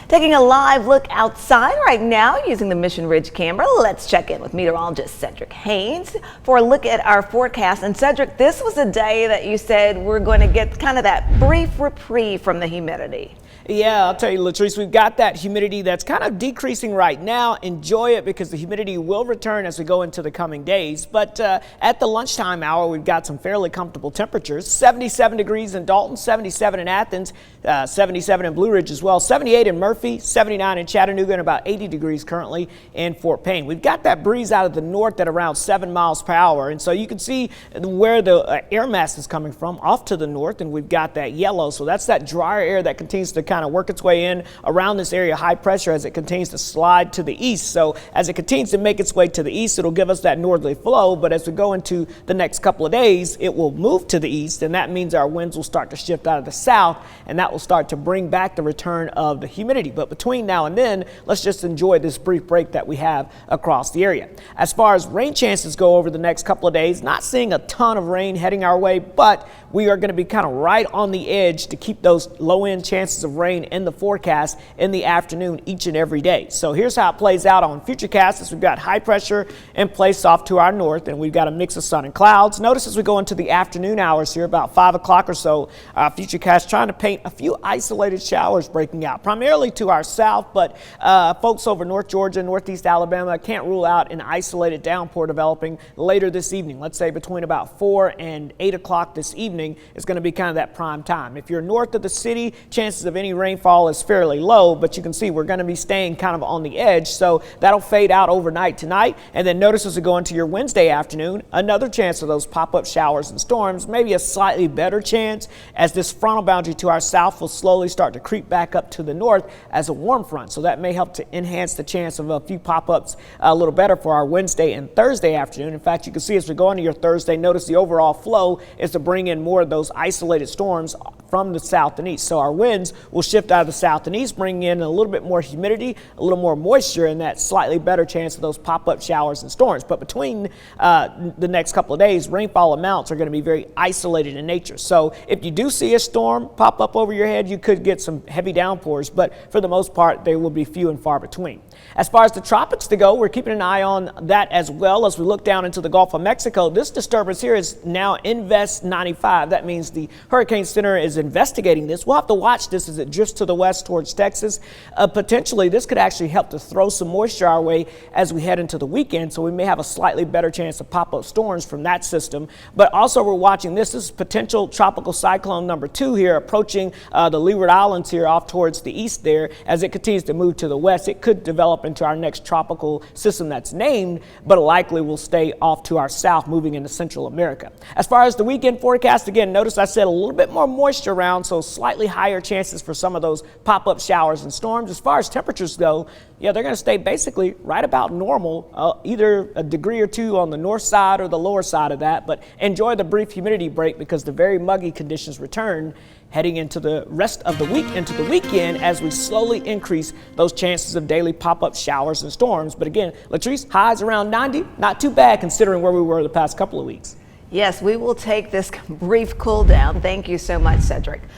Taking a live look outside right now using the Mission Ridge camera, let's check in with meteorologist Cedric Haynes for a look at our forecast. And Cedric, this was a day that you said we're going to get kind of that brief reprieve from the humidity. Yeah, I'll tell you, Latrice, we've got that humidity that's kind of decreasing right now. Enjoy it because the humidity will return as we go into the coming days. But at the lunchtime hour, we've got some fairly comfortable temperatures. 77 degrees in Dalton, 77 in Athens, 77 in Blue Ridge as well, 78 in Murphy, 79 in Chattanooga, and about 80 degrees currently in Fort Payne. We've got that breeze out of the north at around 7 miles per hour. And so you can see where the air mass is coming from off to the north, and we've got that yellow. So that's that drier air that continues to kind of work its way in around this area of high pressure as it continues to slide to the east. So as it continues to make its way to the east, it'll give us that northerly flow. But as we go into the next couple of days, it will move to the east, and that means our winds will start to shift out of the south, and that will start to bring back the return of the humidity. But between now and then, let's just enjoy this brief break that we have across the area. As far as rain chances go over the next couple of days, not seeing a ton of rain heading our way, but we are going to be kind of right on the edge to keep those low end chances of rain in the forecast in the afternoon each and every day. So here's how it plays out on FUTURECAST. As we've got high pressure in place off to our north, and we've got a mix of sun and clouds. Notice as we go into the afternoon hours here, about 5 o'clock or so, FUTURECAST trying to paint a few isolated showers breaking out, primarily to our south, but folks over North Georgia, Northeast Alabama can't rule out an isolated downpour developing later this evening. Let's say between about 4 and 8 o'clock this evening is going to be kind of that prime time. If you're north of the city, chances of any rainfall is fairly low, but you can see we're going to be staying kind of on the edge, so that'll fade out overnight tonight. And then notice as we go into your Wednesday afternoon, another chance of those pop-up showers and storms, maybe a slightly better chance as this frontal boundary to our south will slowly start to creep back up to the north as a warm front. So that may help to enhance the chance of a few pop-ups a little better for our Wednesday and Thursday afternoon. In fact, you can see as we go into your Thursday, notice the overall flow is to bring in more of those isolated storms from the south and east. So our winds will shift out of the south and east, bringing in a little bit more humidity, a little more moisture, and that slightly better chance of those pop-up showers and storms. But between the next couple of days, rainfall amounts are going to be very isolated in nature. So if you do see a storm pop up over your head, you could get some heavy downpours, but for the most part, they will be few and far between. As far as the tropics to go, we're keeping an eye on that as well as we look down into the Gulf of Mexico. This disturbance here is now Invest 95. That means the Hurricane Center is investigating this. We'll have to watch this as it drifts to the west towards Texas. Potentially, this could actually help to throw some moisture our way as we head into the weekend, so we may have a slightly better chance of pop-up storms from that system. But also we're watching this. This is potential tropical cyclone number 2 here approaching the Leeward Islands here off towards the east there. As it continues to move to the west, it could develop into our next tropical system that's named, but likely will stay off to our south, moving into Central America. As far as the weekend forecast, again, notice I said a little bit more moisture around, so slightly higher chances for some of those pop-up showers and storms. As far as temperatures go, yeah, they're going to stay basically right about normal, either a degree or two on the north side or the lower side of that. But enjoy the brief humidity break because the very muggy conditions return heading into the rest of the week, into the weekend, as we slowly increase those chances of daily pop-up showers and storms. But again, Latrice, highs around 90, not too bad considering where we were the past couple of weeks. Yes, we will take this brief cool down. Thank you so much, Cedric.